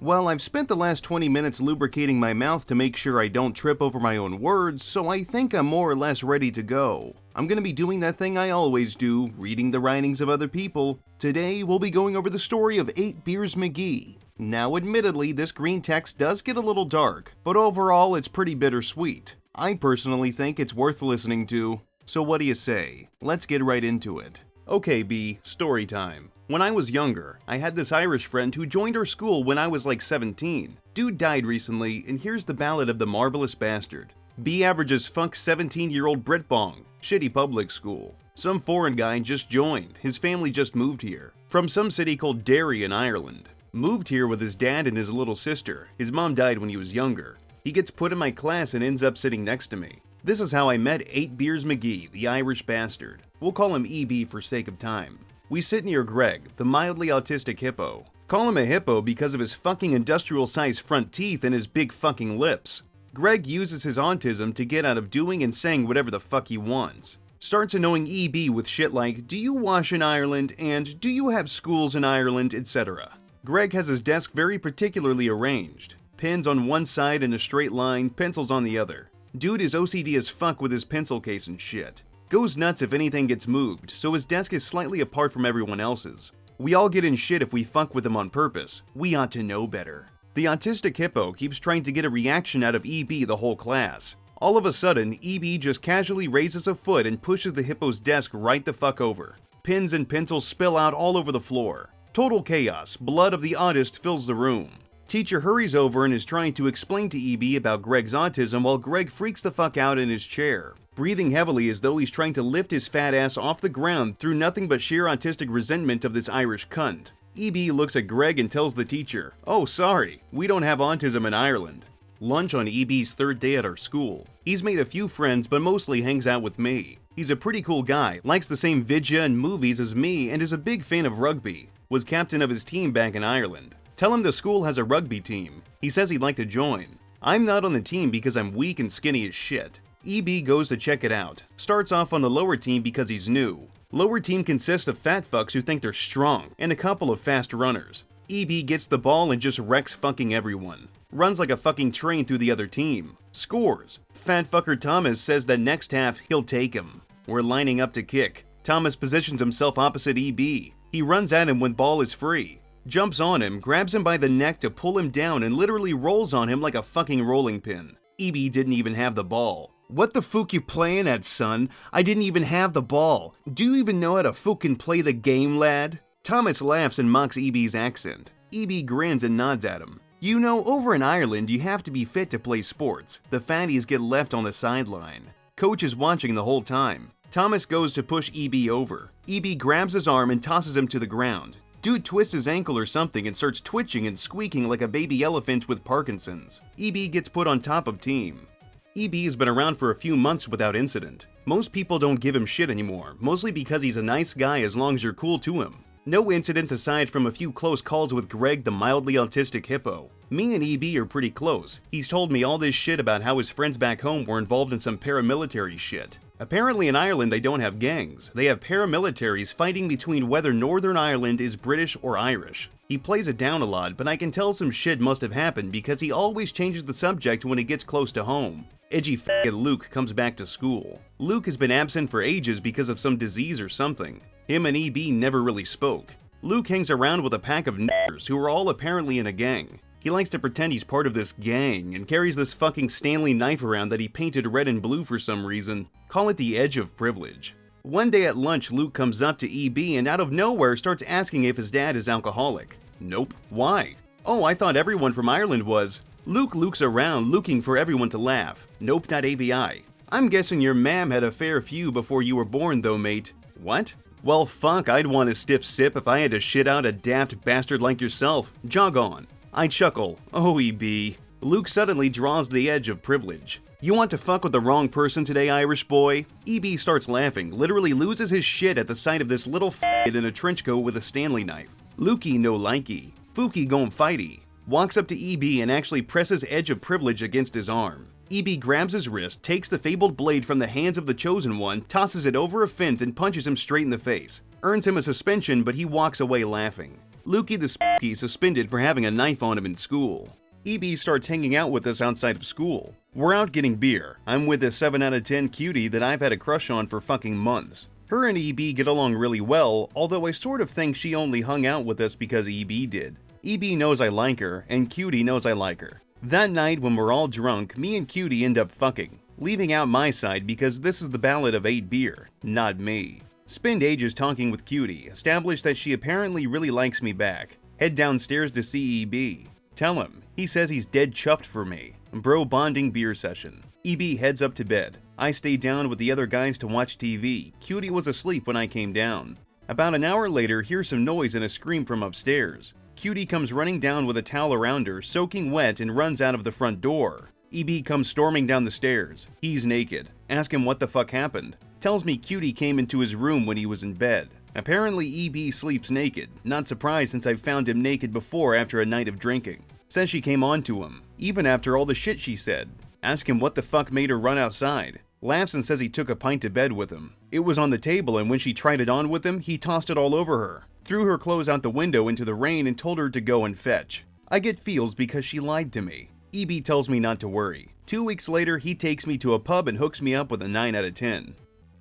Well, I've spent the last 20 minutes lubricating my mouth to make sure I don't trip over my own words, so I think I'm more or less ready to go. I'm gonna be doing that thing I always do, reading the writings of other people. Today, we'll be going over the story of 8 Beers McGee. Now, admittedly, this Greentext does get a little dark, but overall, it's pretty bittersweet. I personally think it's worth listening to. So what do you say? Let's get right into it. Okay, B, story time. When I was younger, I had this Irish friend who joined our school when I was like 17. Dude died recently, and here's the ballad of the marvelous bastard. B averages funk 17-year-old Britbong, shitty public school. Some foreign guy just joined, his family just moved here. From some city called Derry in Ireland. Moved here with his dad and his little sister. His mom died when he was younger. He gets put in my class and ends up sitting next to me. This is how I met 8 Beers McGee, the Irish bastard. We'll call him EB for sake of time. We sit near Greg, the mildly autistic hippo. Call him a hippo because of his fucking industrial-sized front teeth and his big fucking lips. Greg uses his autism to get out of doing and saying whatever the fuck he wants. Starts annoying EB with shit like, do you wash in Ireland, and do you have schools in Ireland, etc. Greg has his desk very particularly arranged. Pens on one side in a straight line, pencils on the other. Dude is OCD as fuck with his pencil case and shit. Goes nuts if anything gets moved, so his desk is slightly apart from everyone else's. We all get in shit if we fuck with him on purpose. We ought to know better. The autistic hippo keeps trying to get a reaction out of EB the whole class. All of a sudden, EB just casually raises a foot and pushes the hippo's desk right the fuck over. Pens and pencils spill out all over the floor. Total chaos, blood of the autist fills the room. Teacher hurries over and is trying to explain to EB about Greg's autism while Greg freaks the fuck out in his chair, breathing heavily as though he's trying to lift his fat ass off the ground through nothing but sheer autistic resentment of this Irish cunt. EB looks at Greg and tells the teacher, "Oh, sorry, we don't have autism in Ireland." Lunch on EB's third day at our school. He's made a few friends but mostly hangs out with me. He's a pretty cool guy, likes the same vidya and movies as me and is a big fan of rugby. Was captain of his team back in Ireland. Tell him the school has a rugby team. He says he'd like to join. I'm not on the team because I'm weak and skinny as shit. EB goes to check it out. Starts off on the lower team because he's new. Lower team consists of fat fucks who think they're strong, and a couple of fast runners. EB gets the ball and just wrecks fucking everyone. Runs like a fucking train through the other team. Scores. Fat fucker Thomas says that next half he'll take him. We're lining up to kick. Thomas positions himself opposite EB. He runs at him when ball is free. Jumps on him, grabs him by the neck to pull him down and literally rolls on him like a fucking rolling pin. EB didn't even have the ball. What the fuck you playin' at, son? I didn't even have the ball. Do you even know how to fucking play the game, lad? Thomas laughs and mocks EB's accent. EB grins and nods at him. You know, over in Ireland, you have to be fit to play sports. The fatties get left on the sideline. Coach is watching the whole time. Thomas goes to push EB over. EB grabs his arm and tosses him to the ground. Dude twists his ankle or something and starts twitching and squeaking like a baby elephant with Parkinson's. EB gets put on top of team. EB has been around for a few months without incident. Most people don't give him shit anymore, mostly because he's a nice guy as long as you're cool to him. No incidents aside from a few close calls with Greg the mildly autistic hippo. Me and EB are pretty close. He's told me all this shit about how his friends back home were involved in some paramilitary shit. Apparently in Ireland they don't have gangs. They have paramilitaries fighting between whether Northern Ireland is British or Irish. He plays it down a lot, but I can tell some shit must have happened because he always changes the subject when it gets close to home. Edgy faggot Luke comes back to school. Luke has been absent for ages because of some disease or something. Him and EB never really spoke. Luke hangs around with a pack of n***ers who are all apparently in a gang. He likes to pretend he's part of this gang and carries this fucking Stanley knife around that he painted red and blue for some reason. Call it the edge of privilege. One day at lunch, Luke comes up to EB and out of nowhere starts asking if his dad is alcoholic. Nope. Why? Oh, I thought everyone from Ireland was. Luke looks around looking for everyone to laugh. Nope, not AVI. I'm guessing your mam had a fair few before you were born though, mate. What? Well, fuck, I'd want a stiff sip if I had to shit out a daft bastard like yourself. Jog on. I chuckle. Oh, EB. Luke suddenly draws the edge of privilege. You want to fuck with the wrong person today, Irish boy? EB starts laughing, literally loses his shit at the sight of this little f***it in a trench coat with a Stanley knife. Lukey no likey. Fooky gon' fighty. Walks up to EB and actually presses edge of privilege against his arm. EB grabs his wrist, takes the fabled blade from the hands of the chosen one, tosses it over a fence and punches him straight in the face. Earns him a suspension, but he walks away laughing. Lukey the Spooky suspended for having a knife on him in school. EB starts hanging out with us outside of school. We're out getting beer. I'm with a 7 out of 10 cutie that I've had a crush on for fucking months. Her and EB get along really well, although I sort of think she only hung out with us because EB did. EB knows I like her, and Cutie knows I like her. That night when we're all drunk, me and Cutie end up fucking, leaving out my side because this is the ballad of 8 Beer, not me. Spend ages talking with Cutie, establish that she apparently really likes me back. Head downstairs to see EB. Tell him. He says he's dead chuffed for me. Bro bonding beer session. EB heads up to bed. I stay down with the other guys to watch TV. Cutie was asleep when I came down. About an hour later, hear some noise and a scream from upstairs. Cutie comes running down with a towel around her, soaking wet, and runs out of the front door. EB comes storming down the stairs. He's naked. Ask him what the fuck happened. Tells me Cutie came into his room when he was in bed. Apparently EB sleeps naked. Not surprised since I've found him naked before after a night of drinking. Says she came on to him, even after all the shit she said. Ask him what the fuck made her run outside. Laughs and says he took a pint to bed with him. It was on the table, and when she tried it on with him, he tossed it all over her. Threw her clothes out the window into the rain and told her to go and fetch. I get feels because she lied to me. EB tells me not to worry. 2 weeks later, he takes me to a pub and hooks me up with a 9 out of 10.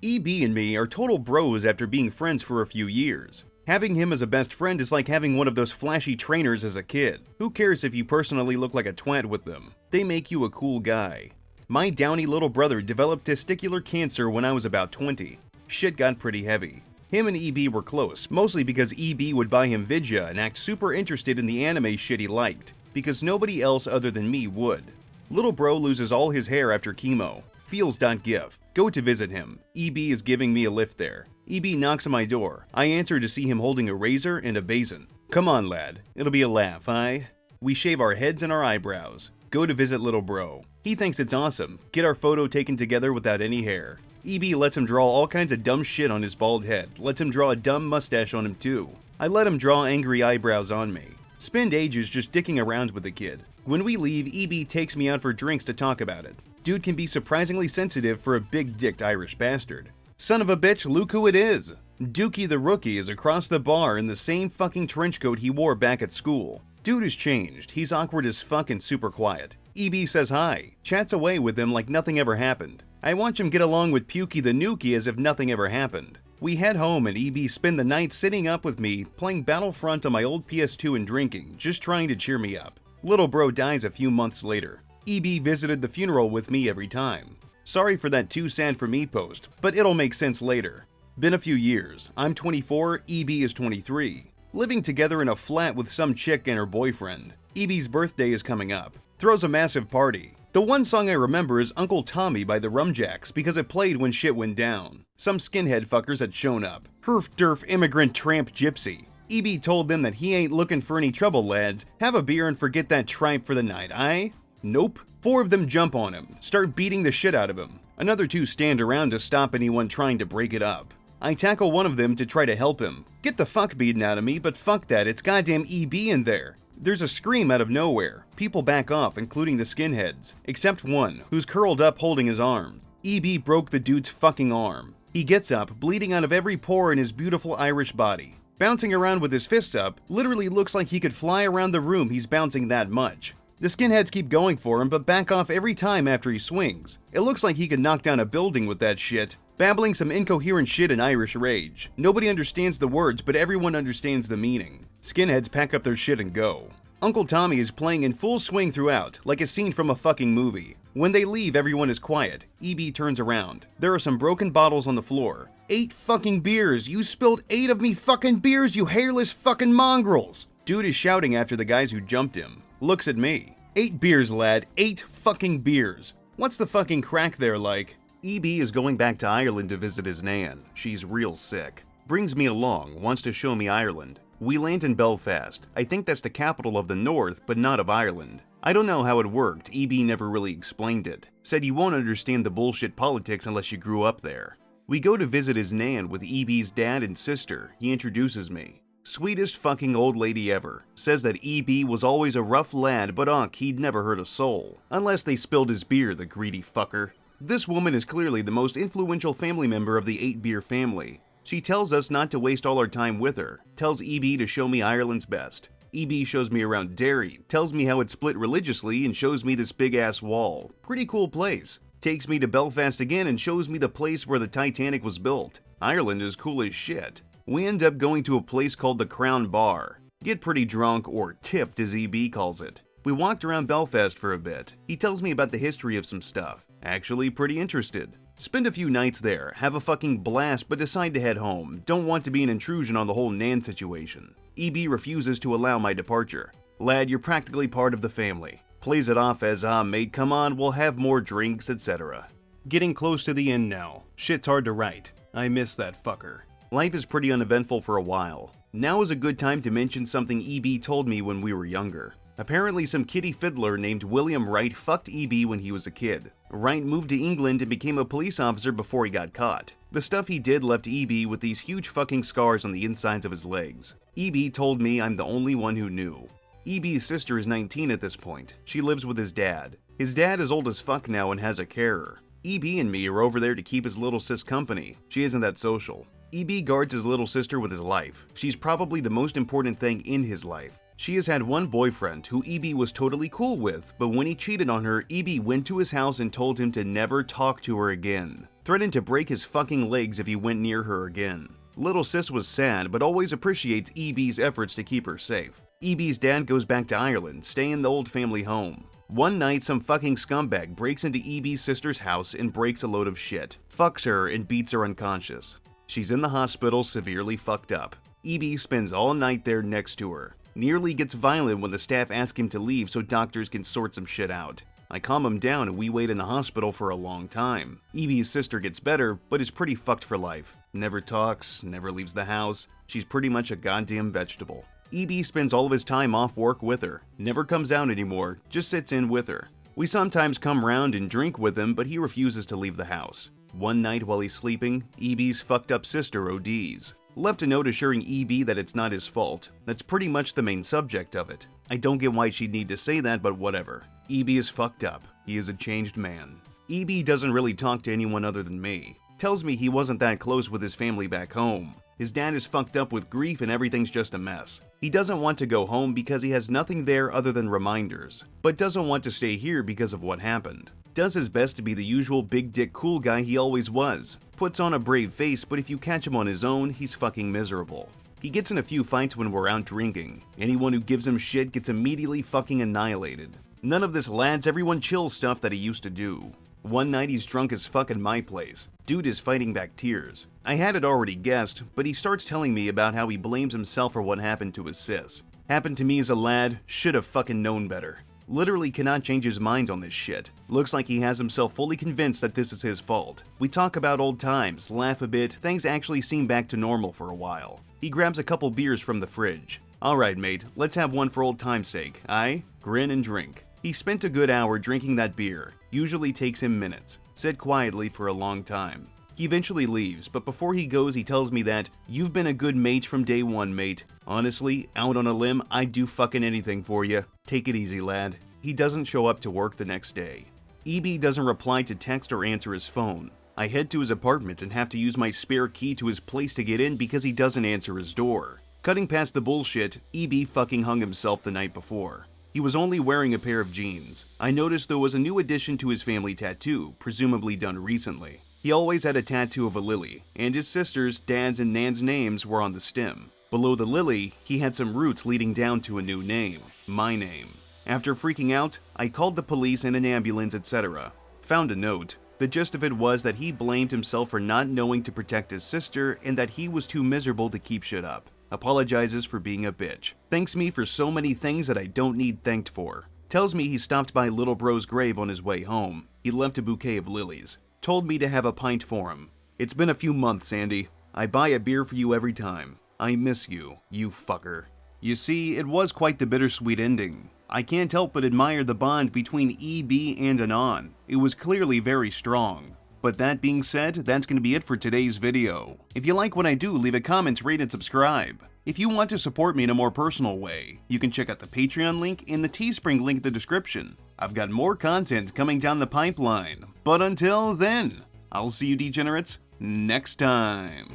EB and me are total bros after being friends for a few years. Having him as a best friend is like having one of those flashy trainers as a kid. Who cares if you personally look like a twat with them? They make you a cool guy. My downy little brother developed testicular cancer when I was about 20. Shit got pretty heavy. Him and EB were close, mostly because EB would buy him vidya and act super interested in the anime shit he liked, because nobody else other than me would. Little bro loses all his hair after chemo. Feels.gif. Go to visit him. EB is giving me a lift there. EB knocks on my door. I answer to see him holding a razor and a basin. Come on, lad. It'll be a laugh, aye? We shave our heads and our eyebrows. Go to visit little bro. He thinks it's awesome. Get our photo taken together without any hair. EB lets him draw all kinds of dumb shit on his bald head. Lets him draw a dumb mustache on him too. I let him draw angry eyebrows on me. Spend ages just dicking around with the kid. When we leave, EB takes me out for drinks to talk about it. Dude can be surprisingly sensitive for a big-dicked Irish bastard. Son of a bitch, look who it is! Dookie the Rookie is across the bar in the same fucking trench coat he wore back at school. Dude has changed. He's awkward as fuck and super quiet. EB says hi, chats away with him like nothing ever happened. I watch him get along with Pukey the Nukie as if nothing ever happened. We head home and EB spend the night sitting up with me, playing Battlefront on my old PS2 and drinking, just trying to cheer me up. Little bro dies a few months later. EB visited the funeral with me every time. Sorry for that too sad for me post, but it'll make sense later. Been a few years. I'm 24, EB is 23. Living together in a flat with some chick and her boyfriend. EB's birthday is coming up. Throws a massive party. The one song I remember is Uncle Tommy by the Rumjacks because it played when shit went down. Some skinhead fuckers had shown up. Herf derf immigrant tramp gypsy. EB told them that he ain't looking for any trouble, lads. Have a beer and forget that tripe for the night, aye? Nope. 4 of them jump on him, start beating the shit out of him. Another 2 stand around to stop anyone trying to break it up. I tackle one of them to try to help him. Get the fuck beaten out of me, but fuck that, it's goddamn EB in there. There's a scream out of nowhere. People back off, including the skinheads. Except one, who's curled up holding his arm. EB broke the dude's fucking arm. He gets up, bleeding out of every pore in his beautiful Irish body. Bouncing around with his fist up, literally looks like he could fly around the room, he's bouncing that much. The skinheads keep going for him, but back off every time after he swings. It looks like he could knock down a building with that shit. Babbling some incoherent shit in Irish rage. Nobody understands the words, but everyone understands the meaning. Skinheads pack up their shit and go. Uncle Tommy is playing in full swing throughout, like a scene from a fucking movie. When they leave, everyone is quiet. EB turns around. There are some broken bottles on the floor. 8 fucking beers! You spilled 8 of me fucking beers, you hairless fucking mongrels! Dude is shouting after the guys who jumped him. Looks at me. 8 beers, lad. 8 fucking beers. What's the fucking crack there like? EB is going back to Ireland to visit his nan. She's real sick. Brings me along, wants to show me Ireland. We land in Belfast. I think that's the capital of the north, but not of Ireland. I don't know how it worked, EB never really explained it. Said you won't understand the bullshit politics unless you grew up there. We go to visit his nan with EB's dad and sister. He introduces me. Sweetest fucking old lady ever. Says that EB was always a rough lad, but he'd never hurt a soul. Unless they spilled his beer, the greedy fucker. This woman is clearly the most influential family member of the 8 Beer family. She tells us not to waste all our time with her, tells EB to show me Ireland's best. EB shows me around Derry, tells me how it's split religiously, and shows me this big-ass wall. Pretty cool place. Takes me to Belfast again and shows me the place where the Titanic was built. Ireland is cool as shit. We end up going to a place called the Crown Bar. Get pretty drunk, or tipped as EB calls it. We walked around Belfast for a bit. He tells me about the history of some stuff. Actually pretty interested. Spend a few nights there, have a fucking blast, but decide to head home. Don't want to be an intrusion on the whole Nan situation. EB refuses to allow my departure. Lad, you're practically part of the family. Plays it off as, mate, come on, we'll have more drinks, etc. Getting close to the end now. Shit's hard to write. I miss that fucker. Life is pretty uneventful for a while. Now is a good time to mention something EB told me when we were younger. Apparently some kiddie fiddler named William Wright fucked EB when he was a kid. Wright moved to England and became a police officer before he got caught. The stuff he did left EB with these huge fucking scars on the insides of his legs. EB told me I'm the only one who knew. EB's sister is 19 at this point. She lives with his dad. His dad is old as fuck now and has a carer. EB and me are over there to keep his little sis company. She isn't that social. EB guards his little sister with his life. She's probably the most important thing in his life. She has had one boyfriend who EB was totally cool with, but when he cheated on her, EB went to his house and told him to never talk to her again. Threatened to break his fucking legs if he went near her again. Little sis was sad, but always appreciates EB's efforts to keep her safe. EB's dad goes back to Ireland, staying in the old family home. One night, some fucking scumbag breaks into EB's sister's house and breaks a load of shit, fucks her, and beats her unconscious. She's in the hospital, severely fucked up. EB spends all night there next to her. Nearly gets violent when the staff ask him to leave so doctors can sort some shit out. I calm him down and we wait in the hospital for a long time. EB's sister gets better, but is pretty fucked for life. Never talks, never leaves the house. She's pretty much a goddamn vegetable. EB spends all of his time off work with her. Never comes out anymore, just sits in with her. We sometimes come round and drink with him, but he refuses to leave the house. One night while he's sleeping, EB's fucked up sister ODs. Left a note assuring EB that it's not his fault. That's pretty much the main subject of it. I don't get why she'd need to say that, but whatever. EB is fucked up. He is a changed man. EB doesn't really talk to anyone other than me. Tells me he wasn't that close with his family back home. His dad is fucked up with grief and everything's just a mess. He doesn't want to go home because he has nothing there other than reminders, but doesn't want to stay here because of what happened. Does his best to be the usual big dick cool guy he always was. Puts on a brave face, but if you catch him on his own, he's fucking miserable. He gets in a few fights when we're out drinking. Anyone who gives him shit gets immediately fucking annihilated. None of this lads everyone chill stuff that he used to do. One night he's drunk as fuck at my place. Dude is fighting back tears. I had it already guessed, but he starts telling me about how he blames himself for what happened to his sis. Happened to me as a lad, should have fucking known better. Literally cannot change his mind on this shit. Looks like he has himself fully convinced that this is his fault. We talk about old times, laugh a bit, things actually seem back to normal for a while. He grabs a couple beers from the fridge. Alright mate, let's have one for old time's sake, aye? Grin and drink. He spent a good hour drinking that beer. Usually takes him minutes. Sit quietly for a long time. He eventually leaves, but before he goes he tells me that, "You've been a good mate from day one, mate. Honestly, out on a limb, I'd do fucking anything for you. Take it easy, lad." He doesn't show up to work the next day. EB doesn't reply to text or answer his phone. I head to his apartment and have to use my spare key to his place to get in because he doesn't answer his door. Cutting past the bullshit, EB fucking hung himself the night before. He was only wearing a pair of jeans. I noticed there was a new addition to his family tattoo, presumably done recently. He always had a tattoo of a lily, and his sister's, dad's, and Nan's names were on the stem. Below the lily, he had some roots leading down to a new name, my name. After freaking out, I called the police and an ambulance, etc. Found a note. The gist of it was that he blamed himself for not knowing to protect his sister and that he was too miserable to keep shit up. Apologizes for being a bitch. Thanks me for so many things that I don't need thanked for. Tells me he stopped by little bro's grave on his way home. He left a bouquet of lilies. Told me to have a pint for him. It's been a few months, Andy. I buy a beer for you every time. I miss you, you fucker. You see, it was quite the bittersweet ending. I can't help but admire the bond between EB and Anon. It was clearly very strong. But that being said, that's going to be it for today's video. If you like what I do, leave a comment, rate, and subscribe. If you want to support me in a more personal way, you can check out the Patreon link and the Teespring link in the description. I've got more content coming down the pipeline. But until then, I'll see you degenerates next time.